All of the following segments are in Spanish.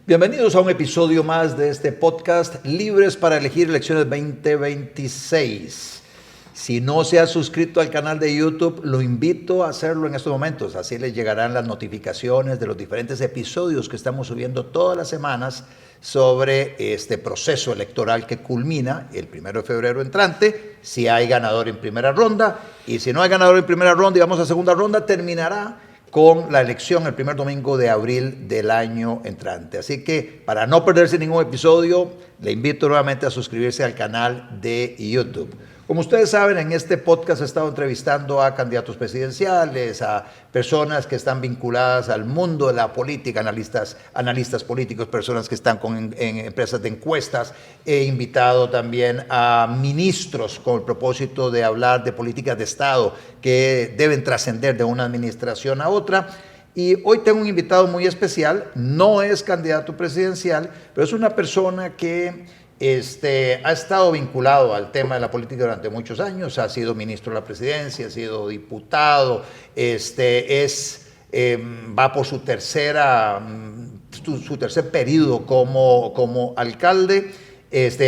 Bienvenidos a un episodio más de este podcast Libres para elegir elecciones 2026. Si no se ha suscrito al canal de YouTube, lo invito a hacerlo en estos momentos. Así les llegarán las notificaciones de los diferentes episodios que estamos subiendo todas las semanas sobre este proceso electoral que culmina el 1 de febrero entrante. Si hay ganador en primera ronda y si no hay ganador en primera ronda y vamos a segunda ronda, terminará con la elección el primer domingo de abril del año entrante. Así que para no perderse ningún episodio, le invito nuevamente a suscribirse al canal de YouTube. Como ustedes saben, en este podcast he estado entrevistando a candidatos presidenciales, a personas que están vinculadas al mundo de la política, analistas políticos, personas que están en empresas de encuestas. He invitado también a ministros con el propósito de hablar de políticas de Estado que deben trascender de una administración a otra. Y hoy tengo un invitado muy especial, no es candidato presidencial, pero es una persona que ha estado vinculado al tema de la política durante muchos años, ha sido ministro de la presidencia, ha sido diputado, va por su tercer periodo como alcalde,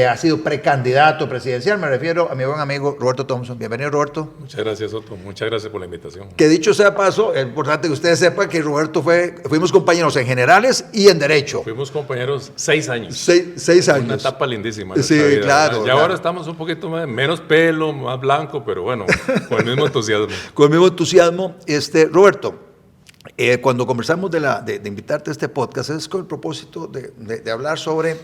ha sido precandidato presidencial. Me refiero a mi buen amigo Roberto Thompson. Bienvenido, Roberto. Muchas gracias, Otto. Muchas gracias por la invitación. Que dicho sea paso, es importante que ustedes sepan que Roberto fuimos compañeros en generales y en derecho. Fuimos compañeros 6 años. 6 años. Una etapa lindísima. Sí, vida, claro. Y ahora estamos un poquito menos pelo, más blanco, pero bueno, con el mismo entusiasmo. Con el mismo entusiasmo. Roberto, cuando conversamos de invitarte a este podcast es con el propósito de hablar sobre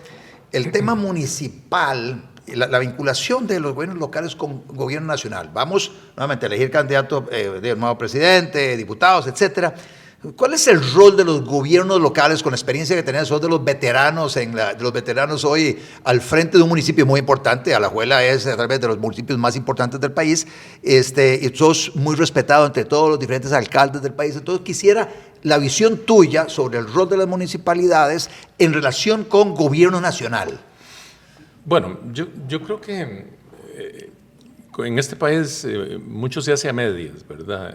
el tema municipal, la vinculación de los gobiernos locales con el gobierno nacional. Vamos nuevamente a elegir candidatos de nuevo presidente, diputados, etcétera. ¿Cuál es el rol de los gobiernos locales con la experiencia que tenés? Sos de los veteranos, hoy al frente de un municipio muy importante. Alajuela es tal vez de los municipios más importantes del país, y sos muy respetado entre todos los diferentes alcaldes del país. Entonces quisiera la visión tuya sobre el rol de las municipalidades en relación con gobierno nacional. Bueno, yo creo que en este país mucho se hace a medias, ¿verdad?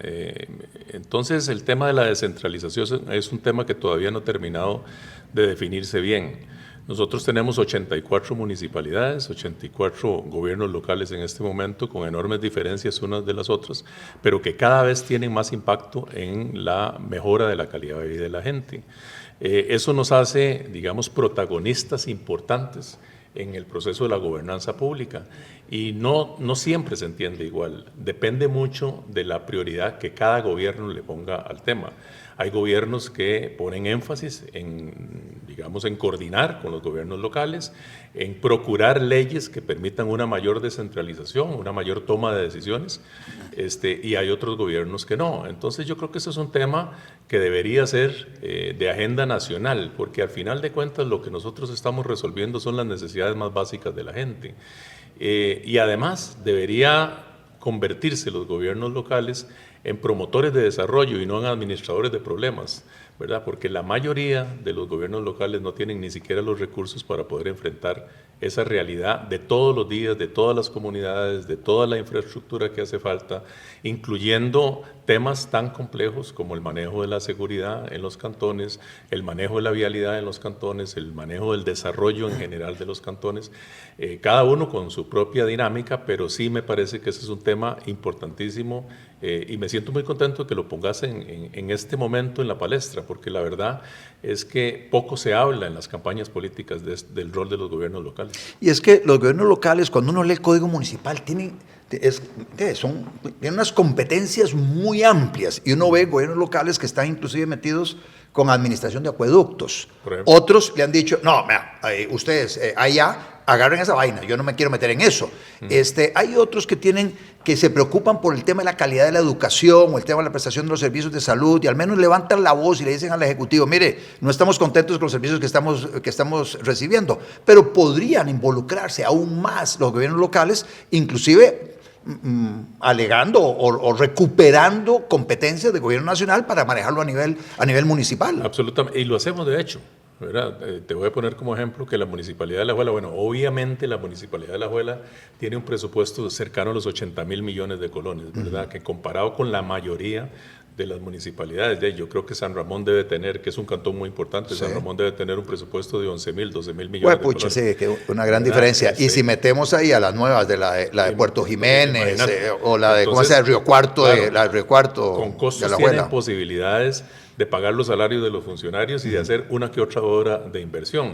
Entonces el tema de la descentralización es un tema que todavía no ha terminado de definirse bien. Nosotros tenemos 84 municipalidades, 84 gobiernos locales en este momento, con enormes diferencias unas de las otras, pero que cada vez tienen más impacto en la mejora de la calidad de vida de la gente. Eso nos hace, digamos, protagonistas importantes en el proceso de la gobernanza pública, y no siempre se entiende igual. Depende mucho de la prioridad que cada gobierno le ponga al tema. Hay gobiernos que ponen énfasis en coordinar con los gobiernos locales, en procurar leyes que permitan una mayor descentralización, una mayor toma de decisiones, y hay otros gobiernos que no. Entonces yo creo que eso es un tema que debería ser de agenda nacional, porque al final de cuentas lo que nosotros estamos resolviendo son las necesidades más básicas de la gente. Y además debería convertirse los gobiernos locales en promotores de desarrollo y no en administradores de problemas, ¿verdad? Porque la mayoría de los gobiernos locales no tienen ni siquiera los recursos para poder enfrentar esa realidad de todos los días, de todas las comunidades, de toda la infraestructura que hace falta, incluyendo temas tan complejos como el manejo de la seguridad en los cantones, el manejo de la vialidad en los cantones, el manejo del desarrollo en general de los cantones, cada uno con su propia dinámica, pero sí me parece que ese es un tema importantísimo, y me siento muy contento de que lo pongas en este momento en la palestra, porque la verdad es que poco se habla en las campañas políticas del rol de los gobiernos locales. Y es que los gobiernos locales, cuando uno lee el Código Municipal, tienen unas competencias muy amplias, y uno ve gobiernos locales que están inclusive metidos con administración de acueductos. Otros le han dicho, no, ustedes allá agarren esa vaina, yo no me quiero meter en eso. Hay otros que se preocupan por el tema de la calidad de la educación o el tema de la prestación de los servicios de salud, y al menos levantan la voz y le dicen al Ejecutivo, mire, no estamos contentos con los servicios que estamos recibiendo, pero podrían involucrarse aún más los gobiernos locales, inclusive alegando o recuperando competencias del gobierno nacional para manejarlo a nivel municipal. Absolutamente, y lo hacemos de hecho, ¿verdad? Te voy a poner como ejemplo que la Municipalidad de Alajuela, bueno, obviamente la Municipalidad de Alajuela tiene un presupuesto cercano a los 80,000 millones de colones, ¿verdad? Que comparado con la mayoría de las municipalidades. Yo creo que San Ramón debe tener, que es un cantón muy importante, San Ramón debe tener un presupuesto de 11.000, 12.000 millones de colones. Sí, que una gran diferencia. Y si metemos ahí a las nuevas, la de Puerto Jiménez, o la de, ¿cómo se llama? Río Cuarto, claro, la de Río Cuarto, con costos de la tienen posibilidades de pagar los salarios de los funcionarios y de hacer una que otra obra de inversión.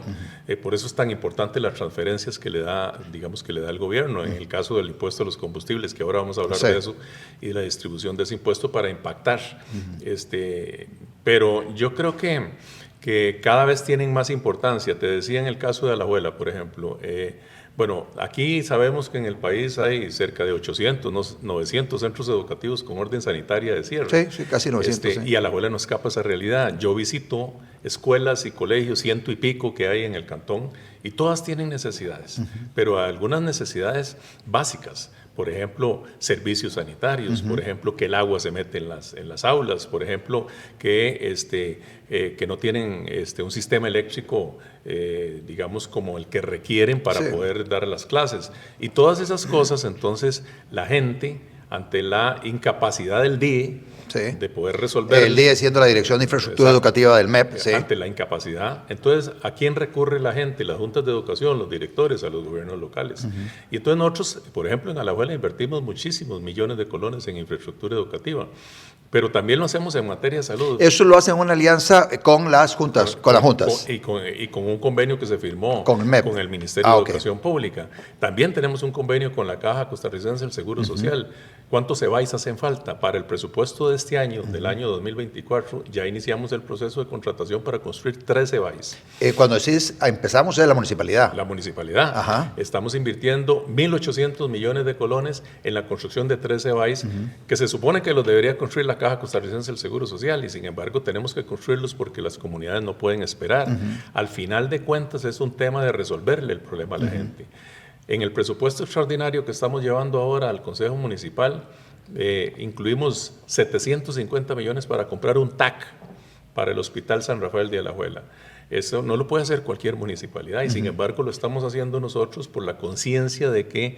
Por eso es tan importante las transferencias que le da, digamos, que le da el gobierno, en el caso del impuesto a los combustibles, que ahora vamos a hablar de eso, y de la distribución de ese impuesto para impactar. Pero yo creo que cada vez tienen más importancia. Te decía en el caso de Alajuela, por ejemplo, bueno, aquí sabemos que en el país hay cerca de 800, 900 centros educativos con orden sanitaria de cierre. Sí, casi 900. Y Alajuela no escapa esa realidad. Yo visito escuelas y colegios, 100 y pico que hay en el cantón, y todas tienen necesidades, pero algunas necesidades básicas. Por ejemplo, servicios sanitarios, por ejemplo, que el agua se mete en las aulas, por ejemplo, que no tienen un sistema eléctrico, digamos, como el que requieren para poder dar las clases. Y todas esas cosas, entonces, la gente, ante la incapacidad del DIE, de poder resolver. El DIE siendo la Dirección de Infraestructura Educativa del MEP. Ante la incapacidad. Entonces, ¿a quién recurre la gente? Las juntas de educación, los directores, a los gobiernos locales. Y entonces nosotros, por ejemplo, en Alajuela invertimos muchísimos millones de colones en infraestructura educativa, pero también lo hacemos en materia de salud. Eso lo hacen en una alianza con las juntas, con las juntas. Y con un convenio que se firmó con el MEP, con el Ministerio de Educación Pública. También tenemos un convenio con la Caja Costarricense del Seguro Social. ¿Cuántos EBAIS hacen falta? Para el presupuesto de este año, del año 2024, ya iniciamos el proceso de contratación para construir 3 EBAIS. Cuando decís empezamos es la municipalidad. La municipalidad. Estamos invirtiendo 1.800 millones de colones en la construcción de 3 EBAIS, que se supone que los debería construir la Caja Costarricense del Seguro Social, y sin embargo tenemos que construirlos porque las comunidades no pueden esperar. Al final de cuentas es un tema de resolverle el problema a la gente. En el presupuesto extraordinario que estamos llevando ahora al Consejo Municipal, incluimos 750 millones para comprar un TAC para el Hospital San Rafael de Alajuela. Eso no lo puede hacer cualquier municipalidad, y sin embargo lo estamos haciendo nosotros por la conciencia de que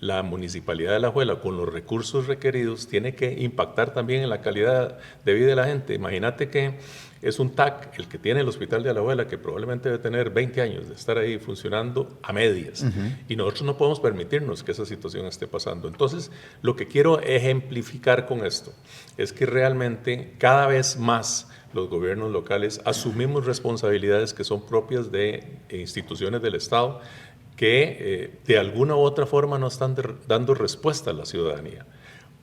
la municipalidad de Alajuela, con los recursos requeridos, tiene que impactar también en la calidad de vida de la gente. Imagínate que es un TAC el que tiene el Hospital de Alajuela, que probablemente debe tener 20 años de estar ahí funcionando a medias. Y nosotros no podemos permitirnos que esa situación esté pasando. Entonces, lo que quiero ejemplificar con esto es que realmente cada vez más los gobiernos locales asumimos responsabilidades que son propias de instituciones del Estado, que de alguna u otra forma no están dando respuesta a la ciudadanía.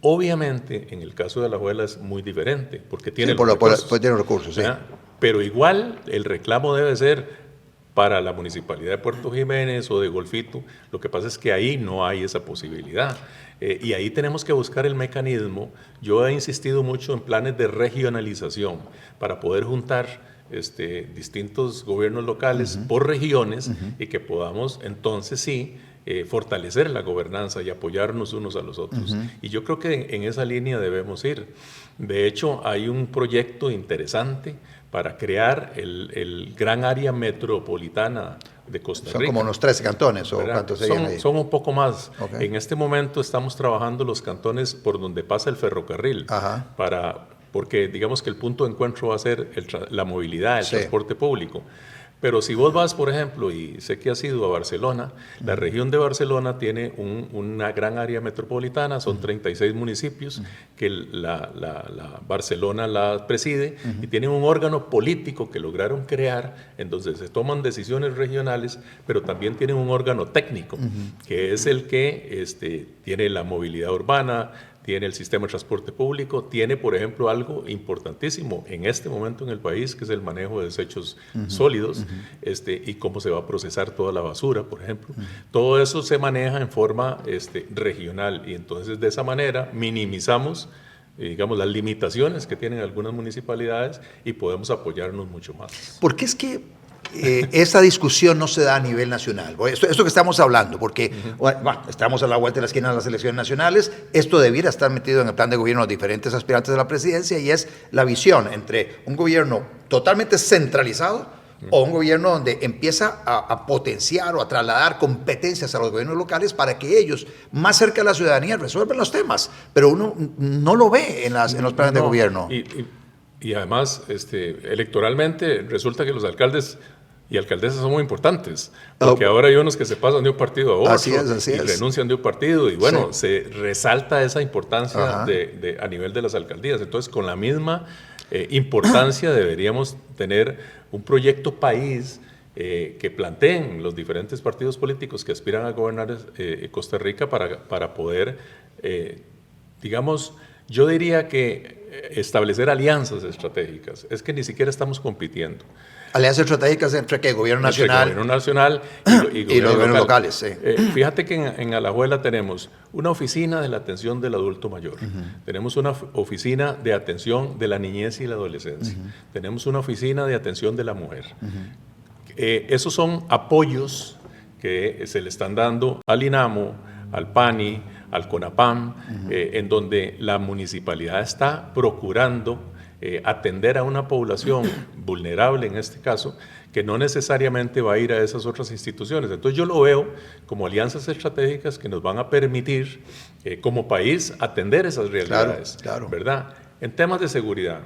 Obviamente, en el caso de Alajuela es muy diferente, porque tiene tiene recursos. Pero igual el reclamo debe ser para la Municipalidad de Puerto Jiménez o de Golfito. Lo que pasa es que ahí no hay esa posibilidad. Y ahí tenemos que buscar el mecanismo. Yo he insistido mucho en planes de regionalización para poder juntar distintos gobiernos locales por regiones, y que podamos entonces sí fortalecer la gobernanza y apoyarnos unos a los otros. Y yo creo que en esa línea debemos ir. De hecho, hay un proyecto interesante para crear el gran área metropolitana de Costa Rica. Son como unos 13 cantones, ¿o cuántos serían ahí? Son un poco más. En este momento estamos trabajando los cantones por donde pasa el ferrocarril, porque digamos que el punto de encuentro va a ser la movilidad, el transporte público. Pero si vos vas, por ejemplo, y sé que has ido a Barcelona, la región de Barcelona tiene una gran área metropolitana, son 36 municipios que la Barcelona la preside, y tienen un órgano político que lograron crear, entonces se toman decisiones regionales, pero también tienen un órgano técnico, que es el que tiene la movilidad urbana, tiene el sistema de transporte público, tiene, por ejemplo, algo importantísimo en este momento en el país, que es el manejo de desechos sólidos, y cómo se va a procesar toda la basura, por ejemplo. Todo eso se maneja en forma regional, y entonces de esa manera minimizamos digamos, las limitaciones que tienen algunas municipalidades, y podemos apoyarnos mucho más. ¿Por qué es que esa discusión no se da a nivel nacional? Esto que estamos hablando, porque estamos a la vuelta de la esquina de las elecciones nacionales, esto debiera estar metido en el plan de gobierno de los diferentes aspirantes a la presidencia, y es la visión entre un gobierno totalmente centralizado o un gobierno donde empieza a potenciar o a trasladar competencias a los gobiernos locales para que ellos, más cerca de la ciudadanía, resuelvan los temas. Pero uno no lo ve en los planes de gobierno. Y además, electoralmente, resulta que los alcaldes y alcaldesas son muy importantes, porque ahora hay unos que se pasan de un partido a otro y renuncian de un partido, y bueno, se resalta esa importancia a nivel de las alcaldías. Entonces, con la misma importancia deberíamos tener un proyecto país que planteen los diferentes partidos políticos que aspiran a gobernar Costa Rica para poder, digamos, yo diría que establecer alianzas estratégicas. Es que ni siquiera estamos compitiendo. Alianzas estratégicas entre ¿qué? Gobierno nacional. Gobierno nacional y los gobiernos locales. Sí. Fíjate que en Alajuela tenemos una oficina de la atención del adulto mayor, tenemos una oficina de atención de la niñez y la adolescencia, tenemos una oficina de atención de la mujer. Esos son apoyos que se le están dando al INAMO, al PANI, al CONAPAM, en donde la municipalidad está procurando atender a una población vulnerable, en este caso, que no necesariamente va a ir a esas otras instituciones. Entonces yo lo veo como alianzas estratégicas que nos van a permitir, como país, atender esas realidades, ¿verdad? En temas de seguridad,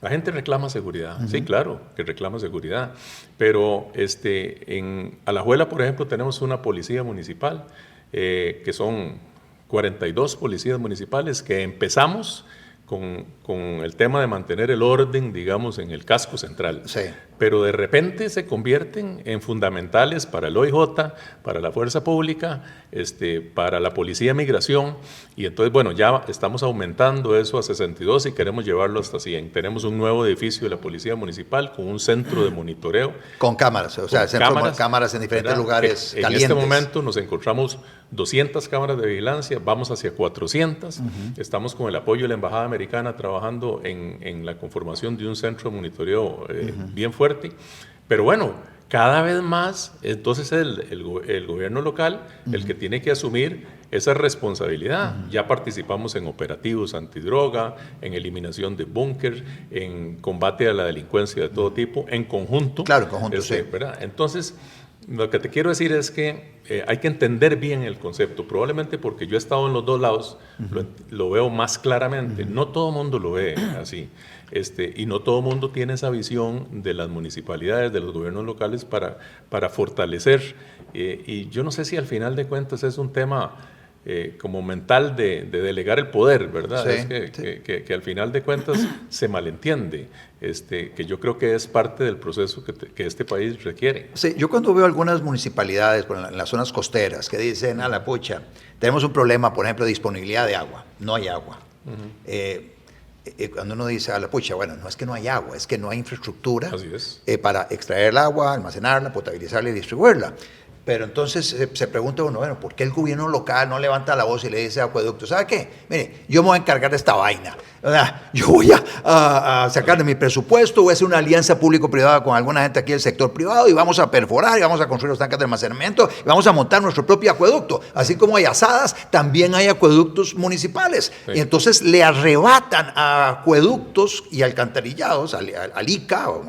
la gente reclama seguridad, sí, claro, que reclama seguridad, pero en Alajuela, por ejemplo, tenemos una policía municipal, que son 42 policías municipales que empezamos con el tema de mantener el orden, digamos, en el casco central. Sí. Pero de repente se convierten en fundamentales para el OIJ, para la Fuerza Pública, para la Policía de Migración, y entonces, bueno, ya estamos aumentando eso a 62 y queremos llevarlo hasta 100. Tenemos un nuevo edificio de la Policía Municipal con un centro de monitoreo. Con cámaras, o sea, cámaras en diferentes lugares calientes. En este momento nos encontramos 200 cámaras de vigilancia, vamos hacia 400. Estamos con el apoyo de la Embajada Americana trabajando en la conformación de un centro de monitoreo bien fuerte. Pero bueno, cada vez más, entonces el gobierno local el que tiene que asumir esa responsabilidad. Ya participamos en operativos antidroga, en eliminación de búnker, en combate a la delincuencia de todo tipo, en conjunto. Claro, en conjunto, sí. ¿Verdad? Entonces, lo que te quiero decir es que hay que entender bien el concepto, probablemente porque yo he estado en los dos lados, lo veo más claramente. No todo el mundo lo ve así. Y no todo el mundo tiene esa visión de las municipalidades, de los gobiernos locales para fortalecer. Y yo no sé si al final de cuentas es un tema como mental de delegar el poder, ¿verdad? Sí, es que al final de cuentas se malentiende, que yo creo que es parte del proceso que este país requiere. Sí, yo cuando veo algunas municipalidades en las zonas costeras que dicen, a la pucha, tenemos un problema, por ejemplo, de disponibilidad de agua, no hay agua. Cuando uno dice a la pucha, bueno, no es que no hay agua, es que no hay infraestructura para extraer el agua, almacenarla, potabilizarla y distribuirla. Pero entonces se pregunta uno, bueno, ¿por qué el gobierno local no levanta la voz y le dice a Acueducto, ¿sabe qué? Mire, yo me voy a encargar de esta vaina. Yo voy a sacar de mi presupuesto, voy a hacer una alianza público-privada con alguna gente aquí del sector privado y vamos a perforar y vamos a construir los tanques de almacenamiento y vamos a montar nuestro propio acueducto. Así como hay asadas, también hay acueductos municipales. Sí. Y entonces le arrebatan a acueductos y alcantarillados, al ICA o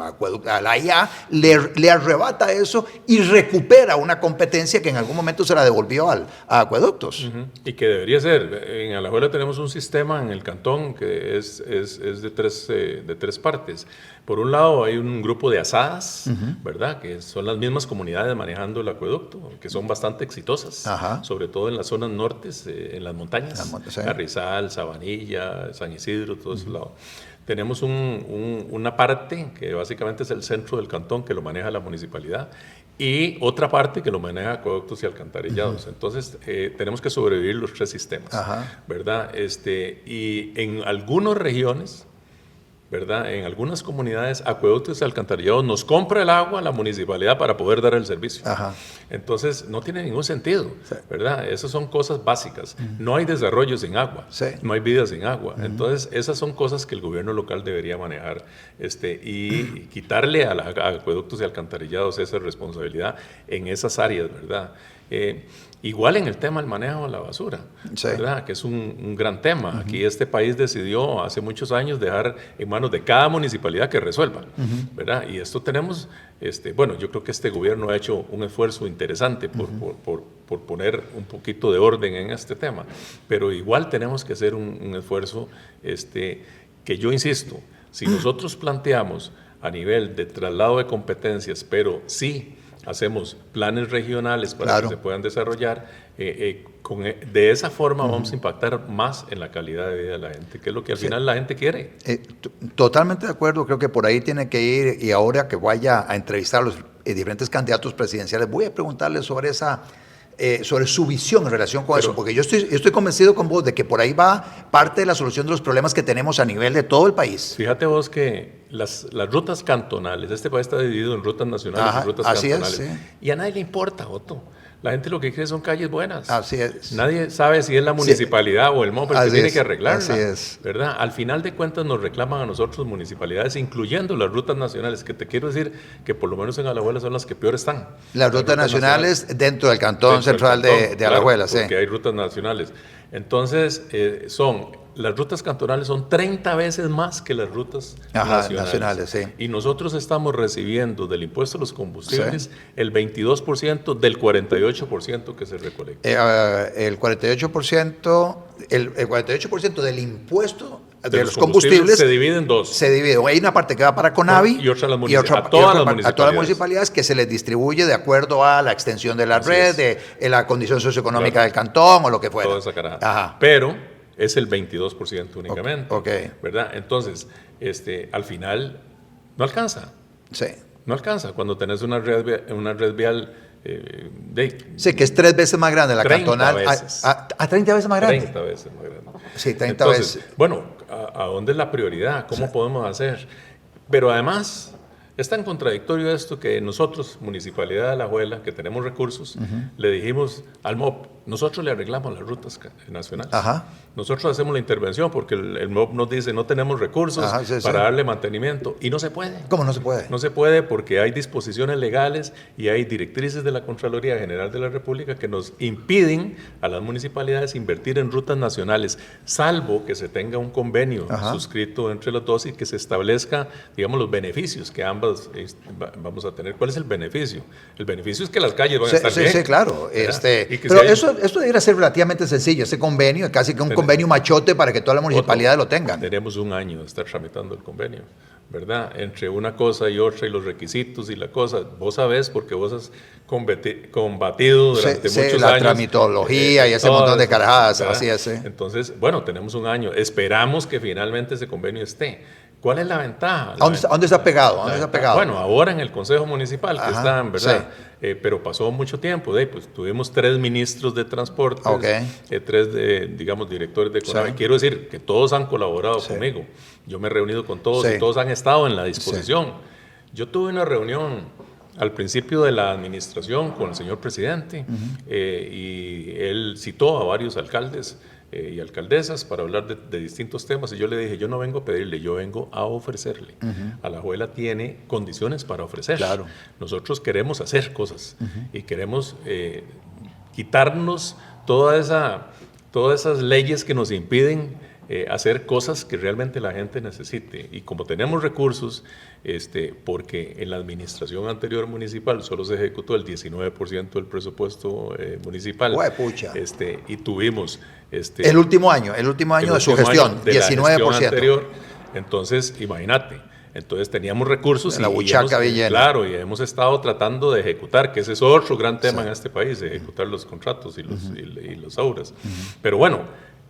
a la IA, le arrebata eso y recupera una competencia que en algún momento se la devolvió a acueductos. Y que debería ser. En Alajuela tenemos un sistema en el cantón que es de tres partes. Por un lado hay un grupo de asadas, ¿verdad? Que son las mismas comunidades manejando el acueducto, que son bastante exitosas, sobre todo en las zonas nortes, en las montañas, Carrizal, Sabanilla, San Isidro, todo ese lado. Tenemos una parte que básicamente es el centro del cantón que lo maneja la municipalidad y otra parte que lo maneja acueductos y alcantarillados. Entonces tenemos que sobrevivir los tres sistemas, ¿verdad? Y en algunas regiones, ¿verdad? En algunas comunidades, acueductos y alcantarillados nos compra el agua la municipalidad para poder dar el servicio. Entonces, no tiene ningún sentido, ¿verdad? Esas son cosas básicas. No hay desarrollo sin agua, no hay vida sin agua. Entonces, esas son cosas que el gobierno local debería manejar y quitarle a acueductos y alcantarillados esa responsabilidad en esas áreas, ¿verdad? Igual en el tema del manejo de la basura, sí, ¿verdad? Que es un gran tema. Aquí este país decidió hace muchos años dejar en manos de cada municipalidad que resuelva, ¿verdad? Y esto tenemos, bueno, yo creo que este gobierno ha hecho un esfuerzo interesante por poner un poquito de orden en este tema, pero igual tenemos que hacer un esfuerzo que yo insisto, si nosotros planteamos a nivel de traslado de competencias, pero sí hacemos planes regionales para que se puedan desarrollar, de esa forma vamos a impactar más en la calidad de vida de la gente, que es lo que al final la gente quiere. Totalmente de acuerdo, creo que por ahí tiene que ir, y ahora que vaya a entrevistar a los diferentes candidatos presidenciales, voy a preguntarles sobre sobre su visión en relación con eso, porque yo estoy convencido con vos de que por ahí va parte de la solución de los problemas que tenemos a nivel de todo el país. Fíjate vos que las rutas cantonales, este país está dividido en rutas nacionales y rutas cantonales, y a nadie le importa, Otto. La gente lo que quiere son calles buenas. Así es. Nadie sabe si es la municipalidad o el MOP el que tiene que arreglarla. Así es. ¿Verdad? Al final de cuentas nos reclaman a nosotros municipalidades, incluyendo las rutas nacionales, que te quiero decir que por lo menos en Alajuela son las que peor están. Las rutas nacionales dentro del cantón central de Alajuela, sí. Porque hay rutas nacionales. Entonces, las rutas cantonales son 30 veces más que las rutas nacionales. Sí. Y nosotros estamos recibiendo del impuesto a los combustibles el 22% del 48% que se recolecta. El 48% del impuesto de los combustibles se divide en dos. Se divide. Hay una parte que va para Conavi y otra a todas las municipalidades, que se les distribuye de acuerdo a la extensión de la red, de la condición socioeconómica del cantón o lo que fuera. Toda esa carajada. Pero es el 22% únicamente. ¿Verdad? Entonces, al final no alcanza. Sí. No alcanza cuando tenés una red vial. Sí, que es 3 veces más grande la cantonal. 30 veces más grande. 30 veces más grande. Sí, 30 veces. Bueno, ¿a dónde es la prioridad? ¿Cómo podemos hacer? Pero además, es tan contradictorio esto que nosotros, Municipalidad de Alajuela, que tenemos recursos, le dijimos al MOP, nosotros le arreglamos las rutas nacionales. Nosotros hacemos la intervención porque el MOP nos dice no tenemos recursos para darle mantenimiento y no se puede. ¿Cómo no se puede? No se puede porque hay disposiciones legales y hay directrices de la Contraloría General de la República que nos impiden a las municipalidades invertir en rutas nacionales, salvo que se tenga un convenio suscrito entre los dos y que se establezca, digamos, los beneficios que ambas vamos a tener. ¿Cuál es el beneficio? El beneficio es que las calles van a estar bien. Sí, claro. Pero esto debería ser relativamente sencillo, ese convenio, casi que un convenio machote para que todas las municipalidades lo tengan. Tenemos un año de estar tramitando el convenio, ¿verdad? Entre una cosa y otra y los requisitos y la cosa, vos sabés porque vos has combatido durante muchos años. La tramitología y ese montón de carajadas, así es. Entonces, bueno, tenemos un año, esperamos que finalmente ese convenio esté. ¿Cuál es la ventaja? ¿A dónde está pegado? Bueno, ahora en el Consejo Municipal, que están, ¿verdad? Pero pasó mucho tiempo. Pues tuvimos 3 ministros de transporte, 3, digamos, directores de Conavi. Quiero decir que todos han colaborado conmigo. Yo me he reunido con todos y todos han estado en la disposición. Yo tuve una reunión al principio de la administración con el señor presidente y él citó a varios alcaldes y alcaldesas para hablar de distintos temas y yo le dije, yo no vengo a pedirle, yo vengo a ofrecerle. Alajuela tiene condiciones para ofrecer. Nosotros queremos hacer cosas y queremos quitarnos todas esas leyes que nos impiden hacer cosas que realmente la gente necesite. Y como tenemos recursos, porque en la administración anterior municipal solo se ejecutó el 19% del presupuesto municipal. Y tuvimos... el último año de su gestión, 19%. Anterior, entonces, imagínate. Entonces teníamos recursos la buchaca bien. Claro, y hemos estado tratando de ejecutar, que ese es otro gran tema en este país, de ejecutar los contratos y los auras. Pero bueno,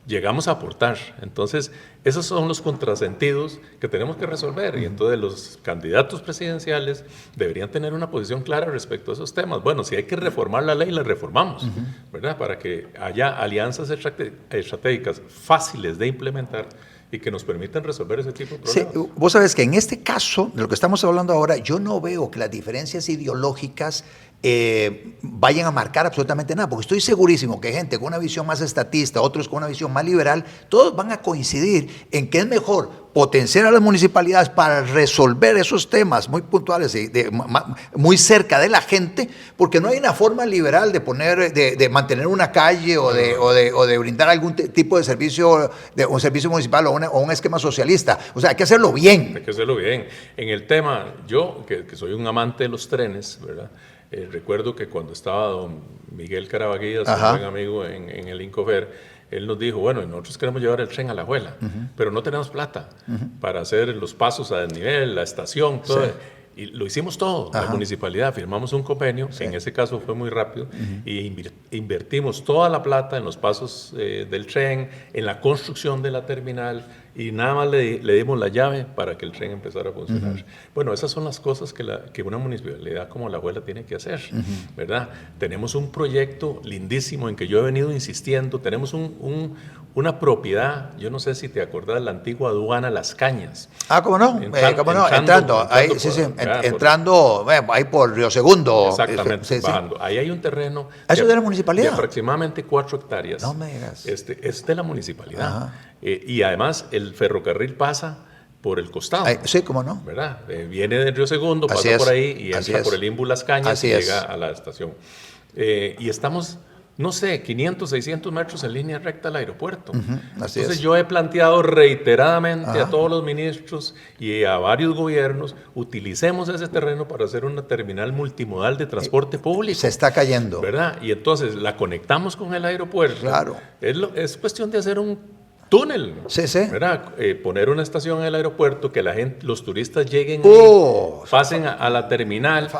llegamos a aportar. Entonces, esos son los contrasentidos que tenemos que resolver. Y entonces los candidatos presidenciales deberían tener una posición clara respecto a esos temas. Bueno, si hay que reformar la ley, la reformamos, ¿verdad? Para que haya alianzas estratégicas fáciles de implementar y que nos permitan resolver ese tipo de problemas. Sí, vos sabés que en este caso, de lo que estamos hablando ahora, yo no veo que las diferencias ideológicas vayan a marcar absolutamente nada, porque estoy segurísimo que gente con una visión más estatista, otros con una visión más liberal, todos van a coincidir en que es mejor potenciar a las municipalidades para resolver esos temas muy puntuales y muy cerca de la gente, porque no hay una forma liberal de mantener una calle o de brindar algún tipo de servicio, un servicio municipal o un esquema socialista. O sea, hay que hacerlo bien. Hay que hacerlo bien. En el tema, yo que soy un amante de los trenes, ¿verdad? Recuerdo que cuando estaba don Miguel Carabaguías, un buen amigo en el Incofer, él nos dijo, bueno, nosotros queremos llevar el tren a Alajuela, pero no tenemos plata para hacer los pasos a desnivel, la estación, todo. Sí. Y lo hicimos todo, la municipalidad, firmamos un convenio, en ese caso fue muy rápido, y invertimos toda la plata en los pasos del tren, en la construcción de la terminal, y nada más le dimos la llave para que el tren empezara a funcionar. Bueno, esas son las cosas que una municipalidad como Alajuela tiene que hacer, ¿verdad? Tenemos un proyecto lindísimo en que yo he venido insistiendo, tenemos una propiedad, yo no sé si te acordás, la antigua aduana Las Cañas. ¿Cómo no? Entrando ahí, entrando ahí por Río Segundo. Exactamente, bajando. Ahí hay un terreno. ¿Eso es de la municipalidad? De aproximadamente 4 hectáreas. No me digas. Es de la municipalidad. Y además el ferrocarril pasa por el costado. Sí, cómo no. ¿Verdad? Viene del Río Segundo, pasa por ahí y entra por el Imbu Las Cañas y llega a la estación. Y estamos, no sé, 500, 600 metros en línea recta al aeropuerto. Entonces yo he planteado reiteradamente a todos los ministros y a varios gobiernos, utilicemos ese terreno para hacer una terminal multimodal de transporte público. Se está cayendo. ¿Verdad? Y entonces la conectamos con el aeropuerto. Claro. Es cuestión de hacer un túnel, ¿verdad? Poner una estación en el aeropuerto, que la gente, los turistas lleguen, pasen a la terminal,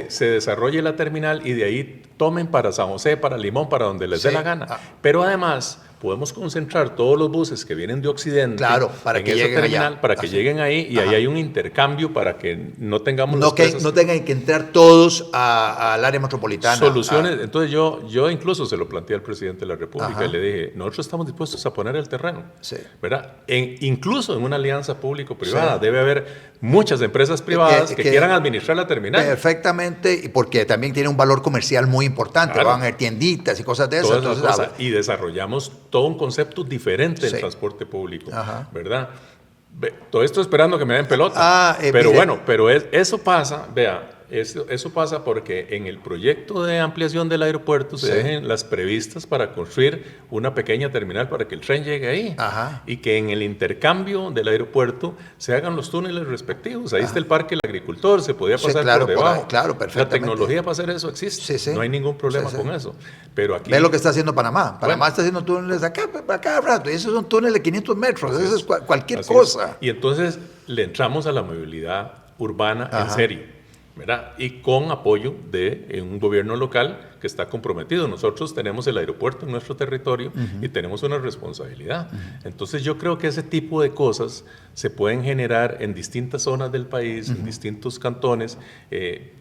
se desarrolle la terminal y de ahí tomen para San José, para Limón, para donde les dé la gana. Pero además podemos concentrar todos los buses que vienen de Occidente para en que esa lleguen terminal, allá. para que lleguen ahí y ahí hay un intercambio para que no tengamos no tengan que entrar todos al área metropolitana. Soluciones. Entonces yo incluso se lo planteé al presidente de la República y le dije, nosotros estamos dispuestos a poner el terreno, ¿verdad? Incluso en una alianza público-privada debe haber muchas empresas privadas que quieran administrar la terminal. Perfectamente, y porque también tiene un valor comercial muy importante, van a haber tienditas y cosas de esas. Entonces, y desarrollamos todo un concepto diferente del transporte público, ¿verdad? Todo esto esperando que me den pelota. Pero eso pasa, vea, eso pasa porque en el proyecto de ampliación del aeropuerto se dejen las previstas para construir una pequeña terminal para que el tren llegue ahí. Y que en el intercambio del aeropuerto se hagan los túneles respectivos. Ahí está el Parque del Agricultor, se podía pasar por debajo. Claro, perfectamente. La tecnología para hacer eso existe. No hay ningún problema con eso. Pero aquí, ve lo que está haciendo Panamá. Panamá está haciendo túneles acá cada rato. Y esos son túneles de 500 metros. Eso es cualquier cosa. Y entonces le entramos a la movilidad urbana en serio, ¿verdad? Y con apoyo de un gobierno local que está comprometido. Nosotros tenemos el aeropuerto en nuestro territorio y tenemos una responsabilidad. Entonces yo creo que ese tipo de cosas se pueden generar en distintas zonas del país, en distintos cantones,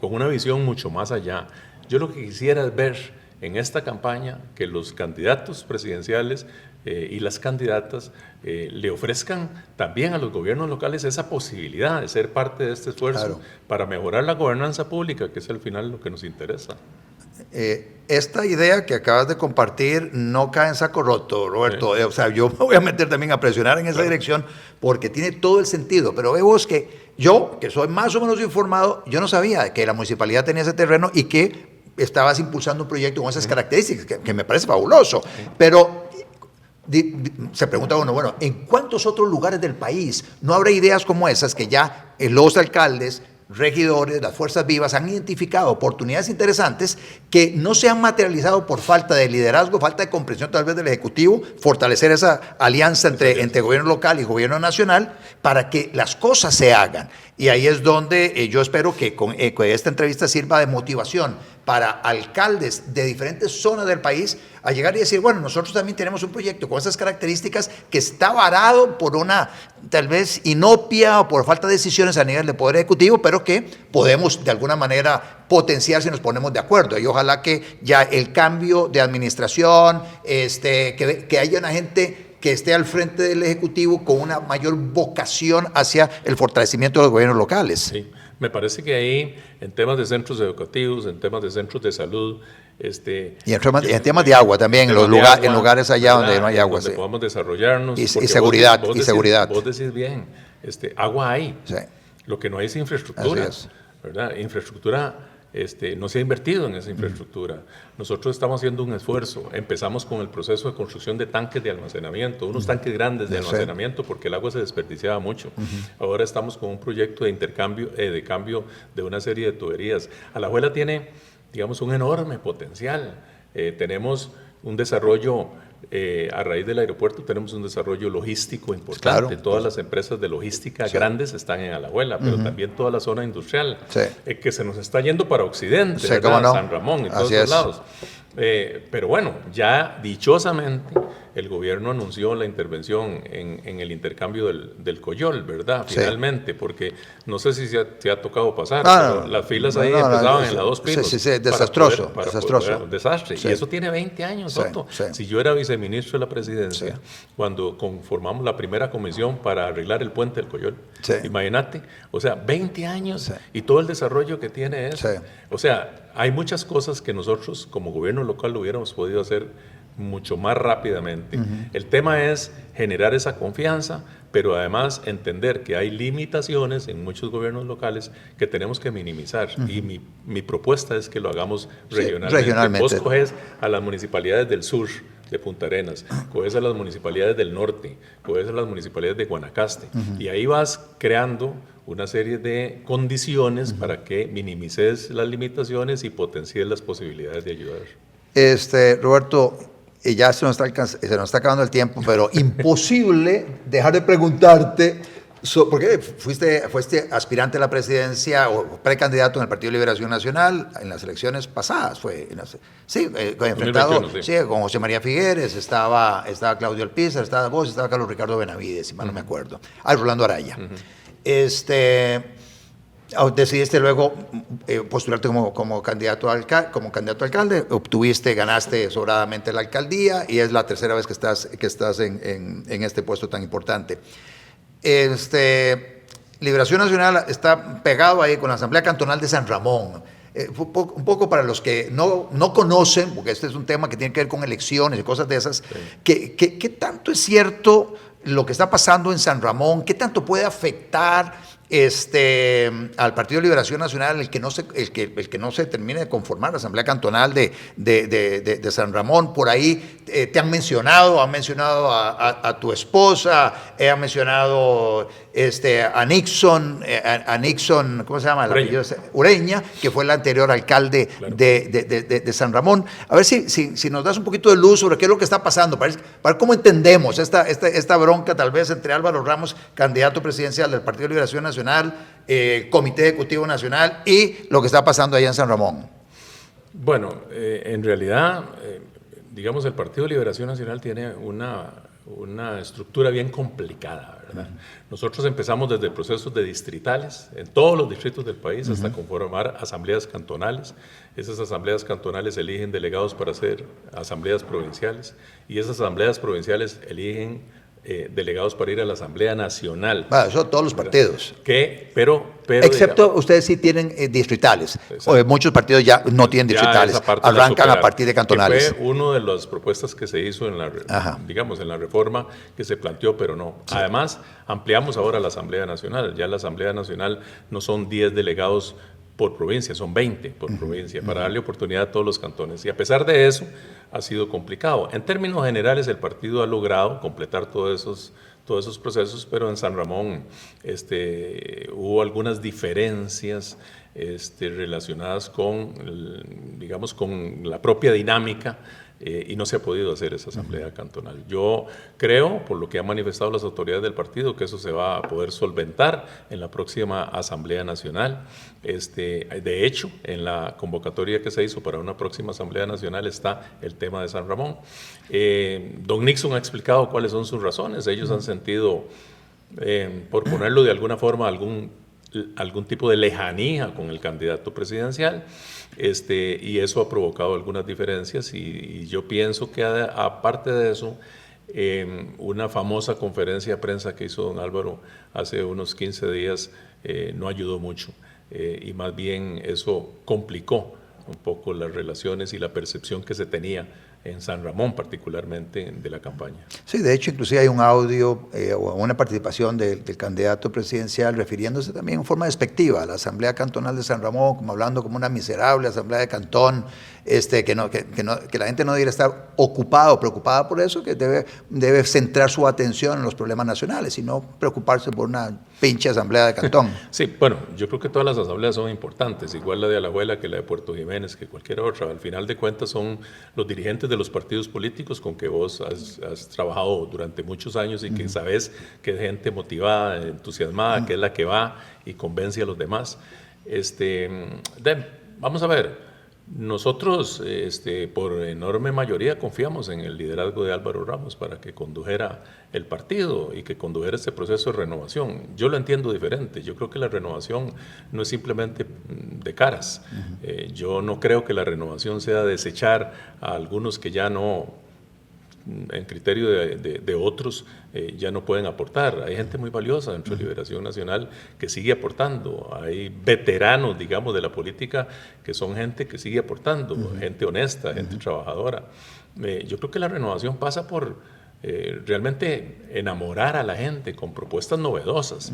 con una visión mucho más allá. Yo lo que quisiera es ver en esta campaña que los candidatos presidenciales y las candidatas le ofrezcan también a los gobiernos locales esa posibilidad de ser parte de este esfuerzo para mejorar la gobernanza pública, que es al final lo que nos interesa. Esta idea que acabas de compartir no cae en saco roto, Roberto. O sea, yo me voy a meter también a presionar en esa dirección porque tiene todo el sentido. Pero ve vos que yo, que soy más o menos informado, yo no sabía que la municipalidad tenía ese terreno y que estabas impulsando un proyecto con esas características, que me parece fabuloso. Pero se pregunta uno, bueno, ¿en cuántos otros lugares del país no habrá ideas como esas que ya los alcaldes, regidores, las fuerzas vivas han identificado oportunidades interesantes que no se han materializado por falta de liderazgo, falta de comprensión tal vez del Ejecutivo, fortalecer esa alianza entre gobierno local y gobierno nacional para que las cosas se hagan? Y ahí es donde yo espero que con esta entrevista sirva de motivación para alcaldes de diferentes zonas del país a llegar y decir, bueno, nosotros también tenemos un proyecto con esas características que está varado por una tal vez inopia o por falta de decisiones a nivel de Poder Ejecutivo, pero que podemos de alguna manera potenciar si nos ponemos de acuerdo. Y ojalá que ya el cambio de administración, que haya una gente que esté al frente del Ejecutivo con una mayor vocación hacia el fortalecimiento de los gobiernos locales. Sí, me parece que ahí, en temas de centros educativos, en temas de centros de salud, y en temas de agua también, en lugares allá donde no hay agua. Donde podamos desarrollarnos. Y seguridad. Vos decís bien, agua hay. Sí. Lo que no hay es infraestructura. ¿Verdad? Infraestructura, no se ha invertido en esa infraestructura. Nosotros estamos haciendo un esfuerzo. Empezamos con el proceso de construcción de tanques de almacenamiento, unos tanques grandes de almacenamiento, porque el agua se desperdiciaba mucho. Ahora estamos con un proyecto de intercambio, de cambio de una serie de tuberías. Alajuela tiene, digamos, un enorme potencial. Tenemos un desarrollo, a raíz del aeropuerto tenemos un desarrollo logístico importante. Claro. Todas las empresas de logística grandes están en Alajuela, pero también toda la zona industrial, que se nos está yendo para Occidente, ¿verdad? No. San Ramón y todos esos lados. Pero bueno, ya dichosamente el gobierno anunció la intervención en el intercambio del Coyol, ¿verdad? Finalmente, porque no sé si se ha tocado pasar, pero las filas ahí empezaban en la Dos Pinos. Sí, desastroso. Un desastre. Y eso tiene 20 años, Otto. Si yo era viceministro de la presidencia, cuando conformamos la primera comisión para arreglar el puente del Coyol, imagínate, o sea, 20 años y todo el desarrollo que tiene eso. O sea, hay muchas cosas que nosotros como gobierno local lo hubiéramos podido hacer mucho más rápidamente. El tema es generar esa confianza, pero además entender que hay limitaciones en muchos gobiernos locales que tenemos que minimizar. Y mi propuesta es que lo hagamos regionalmente. Vos coges a las municipalidades del sur de Punta Arenas, coges a las municipalidades del norte, coges a las municipalidades de Guanacaste, y ahí vas creando una serie de condiciones para que minimices las limitaciones y potencies las posibilidades de ayudar. Roberto, ya se nos está acabando el tiempo, pero imposible dejar de preguntarte, porque fuiste aspirante a la presidencia o precandidato en el Partido de Liberación Nacional en las elecciones pasadas, enfrentado 2021, con José María Figueres, estaba Claudio Alpizar, estaba vos, estaba Carlos Ricardo Benavides, si mal no me acuerdo, Rolando Araya. Decidiste luego postularte como candidato a alcalde, ganaste sobradamente la alcaldía y es la tercera vez que estás en este puesto tan importante. Liberación Nacional está pegado ahí con la Asamblea Cantonal de San Ramón. Un poco para los que no conocen, porque este es un tema que tiene que ver con elecciones y cosas de esas, ¿qué tanto es cierto lo que está pasando en San Ramón? ¿Qué tanto puede afectar al Partido de Liberación Nacional el que no se termine de conformar la Asamblea Cantonal de San Ramón? Por ahí te han mencionado a tu esposa, han mencionado a Nixon, ¿cómo se llama? Ureña, que fue el anterior alcalde de San Ramón. A ver si nos das un poquito de luz sobre qué es lo que está pasando, para ver cómo entendemos esta bronca tal vez entre Álvaro Ramos, candidato presidencial del Partido de Liberación Nacional, Comité Ejecutivo Nacional, y lo que está pasando allá en San Ramón. Bueno, en realidad, digamos, el Partido de Liberación Nacional tiene una estructura bien complicada, ¿verdad? Nosotros empezamos desde procesos de distritales en todos los distritos del país hasta conformar asambleas cantonales. Esas asambleas cantonales eligen delegados para hacer asambleas provinciales y esas asambleas provinciales eligen delegados para ir a la Asamblea Nacional. Eso todos los partidos. Pero excepto digamos, ustedes sí tienen distritales. Muchos partidos ya no tienen distritales. Arrancan a partir de cantonales. Fue una de las propuestas que se hizo en la reforma que se planteó, pero no. Sí. Además, ampliamos ahora la Asamblea Nacional. Ya la Asamblea Nacional no son 10 delegados por provincia, son 20 por provincia, para darle oportunidad a todos los cantones. Y a pesar de eso, ha sido complicado. En términos generales, el partido ha logrado completar todos esos procesos, pero en San Ramón hubo algunas diferencias relacionadas con la propia dinámica y no se ha podido hacer esa asamblea cantonal. Yo creo, por lo que han manifestado las autoridades del partido, que eso se va a poder solventar en la próxima Asamblea Nacional. De hecho, en la convocatoria que se hizo para una próxima Asamblea Nacional está el tema de San Ramón. Don Nixon ha explicado cuáles son sus razones. Ellos han sentido, por ponerlo de alguna forma, algún tipo de lejanía con el candidato presidencial, y eso ha provocado algunas diferencias, y yo pienso que aparte de eso, Una famosa conferencia de prensa que hizo don Álvaro hace unos 15 días no ayudó mucho y más bien eso complicó un poco las relaciones y la percepción que se tenía en San Ramón, particularmente de la campaña. Sí, de hecho, inclusive hay un audio o una participación del candidato presidencial refiriéndose también en forma despectiva a la Asamblea Cantonal de San Ramón, como hablando como una miserable Asamblea de Cantón, que la gente no debería estar ocupada o preocupada por eso, que debe centrar su atención en los problemas nacionales y no preocuparse por una pinche Asamblea de Cantón. Sí, bueno, yo creo que todas las asambleas son importantes, igual la de Alajuela que la de Puerto Jiménez, que cualquier otra. Al final de cuentas son los dirigentes de los partidos políticos con que vos has trabajado durante muchos años y que sabes que es gente motivada, entusiasmada, que es la que va y convence a los demás. Vamos a ver. Nosotros, por enorme mayoría, confiamos en el liderazgo de Álvaro Ramos para que condujera el partido y que condujera este proceso de renovación. Yo lo entiendo diferente. Yo creo que la renovación no es simplemente de caras. Yo no creo que la renovación sea desechar a algunos que ya no, en criterio de otros, ya no pueden aportar. Hay gente muy valiosa dentro de Liberación Nacional que sigue aportando. Hay veteranos, digamos, de la política que son gente que sigue aportando, gente honesta, gente trabajadora. Yo creo que la renovación pasa por realmente enamorar a la gente con propuestas novedosas.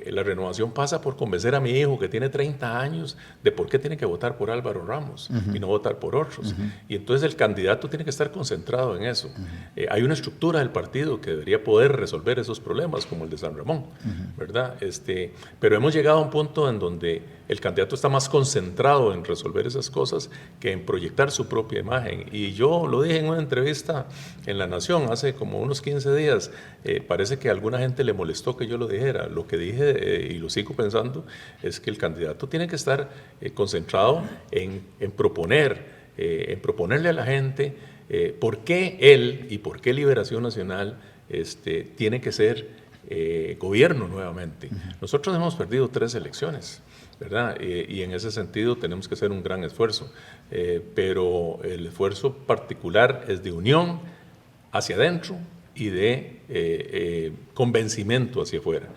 La renovación pasa por convencer a mi hijo que tiene 30 años de por qué tiene que votar por Álvaro Ramos y no votar por otros. Y entonces el candidato tiene que estar concentrado en eso. Hay una estructura del partido que debería poder resolver esos problemas, como el de San Ramón, ¿verdad? Pero hemos llegado a un punto en donde el candidato está más concentrado en resolver esas cosas que en proyectar su propia imagen. Y yo lo dije en una entrevista en La Nación hace como unos 15 días. Parece que a alguna gente le molestó que yo lo dijera. Lo que dije, y lo sigo pensando, es que el candidato tiene que estar concentrado en proponerle a la gente por qué él y por qué Liberación Nacional tiene que ser gobierno nuevamente. Nosotros hemos perdido 3 elecciones, ¿verdad? Y en ese sentido tenemos que hacer un gran esfuerzo, pero el esfuerzo particular es de unión hacia adentro y de convencimiento hacia afuera.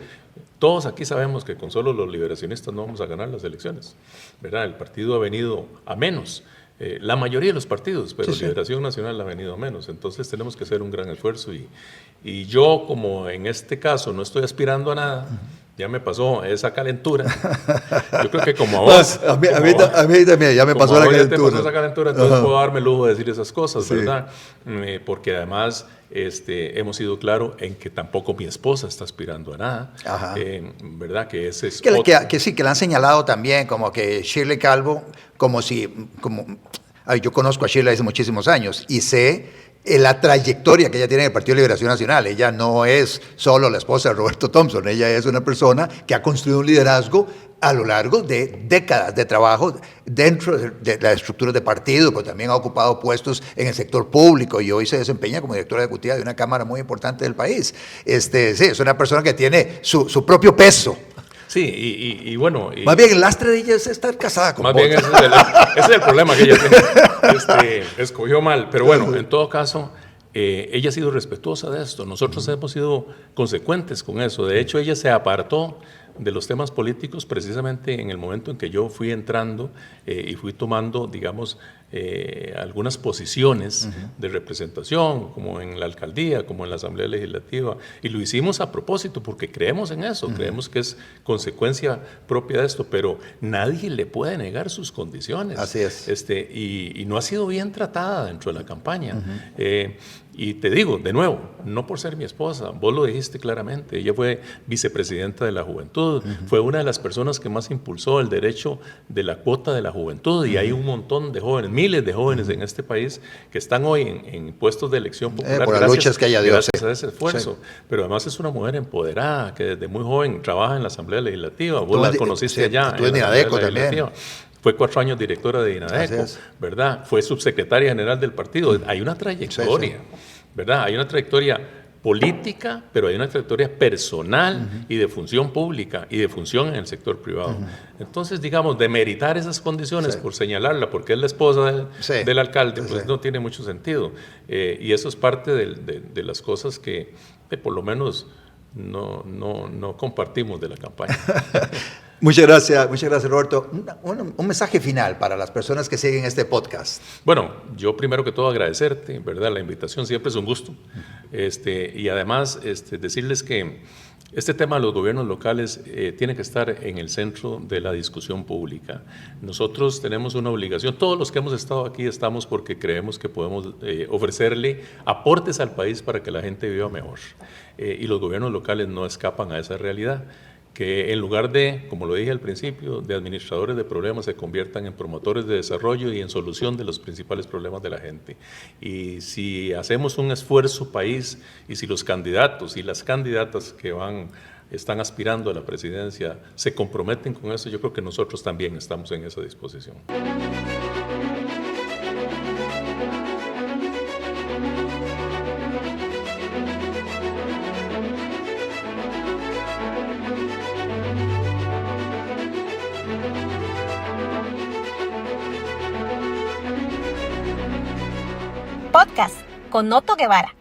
Todos aquí sabemos que con solo los liberacionistas no vamos a ganar las elecciones, ¿verdad? El partido ha venido a menos, la mayoría de los partidos, pero sí. Liberación Nacional ha venido a menos. Entonces tenemos que hacer un gran esfuerzo y yo, como en este caso no estoy aspirando a nada, ya me pasó esa calentura. Yo creo que como a vos. A mí también, ya me pasó la calentura. Ya te pasó esa calentura, entonces puedo darme el lujo de decir esas cosas, ¿verdad? Porque además hemos sido claros en que tampoco mi esposa está aspirando a nada. ¿Verdad? Que ese es que sí, que la han señalado también, como que Shirley Calvo, yo conozco a Shirley hace muchísimos años y sé la trayectoria que ella tiene en el Partido de Liberación Nacional. Ella no es solo la esposa de Roberto Thompson, ella es una persona que ha construido un liderazgo a lo largo de décadas de trabajo dentro de las estructuras de partido, pero también ha ocupado puestos en el sector público y hoy se desempeña como directora ejecutiva de una cámara muy importante del país. Sí, es una persona que tiene su propio peso. Sí, y bueno... Más bien el lastre de ella es estar casada con Más vos. bien ese es el problema que ella tiene. Escogió mal, pero bueno, en todo caso, ella ha sido respetuosa de esto. Nosotros hemos sido consecuentes con eso. De hecho, ella se apartó de los temas políticos precisamente en el momento en que yo fui entrando y fui tomando, digamos, algunas posiciones de representación, como en la alcaldía, como en la Asamblea Legislativa, y lo hicimos a propósito porque creemos en eso, creemos que es consecuencia propia de esto, pero nadie le puede negar sus condiciones. Así es. Y no ha sido bien tratada dentro de la campaña. Y te digo, de nuevo, no por ser mi esposa, vos lo dijiste claramente, ella fue vicepresidenta de la Juventud, fue una de las personas que más impulsó el derecho de la cuota de la juventud, y hay un montón de jóvenes, miles de jóvenes en este país que están hoy en puestos de elección popular por las luchas que ella dio, gracias a ese esfuerzo. Sí. Pero además es una mujer empoderada que desde muy joven trabaja en la Asamblea Legislativa, vos la conociste allá. Estuve en INADECO también. Fue 4 años directora de INADECO, ¿verdad? Fue subsecretaria general del partido. Hay una trayectoria, ¿verdad? Hay una trayectoria política, pero hay una trayectoria personal y de función pública y de función en el sector privado. Entonces, digamos, demeritar esas condiciones por señalarla porque es la esposa del alcalde, pues no tiene mucho sentido. Y eso es parte de las cosas que por lo menos no compartimos de la campaña. Muchas gracias Roberto. Un mensaje final para las personas que siguen este podcast. Bueno, yo primero que todo agradecerte, ¿verdad? La invitación siempre es un gusto. Y además decirles que este tema de los gobiernos locales tiene que estar en el centro de la discusión pública. Nosotros tenemos una obligación, todos los que hemos estado aquí estamos porque creemos que podemos ofrecerle aportes al país para que la gente viva mejor. Y los gobiernos locales no escapan a esa realidad, que en lugar de, como lo dije al principio, de administradores de problemas, se conviertan en promotores de desarrollo y en solución de los principales problemas de la gente. Y si hacemos un esfuerzo país, y si los candidatos y las candidatas que están aspirando a la presidencia se comprometen con eso, yo creo que nosotros también estamos en esa disposición. Podcast con Otto Guevara.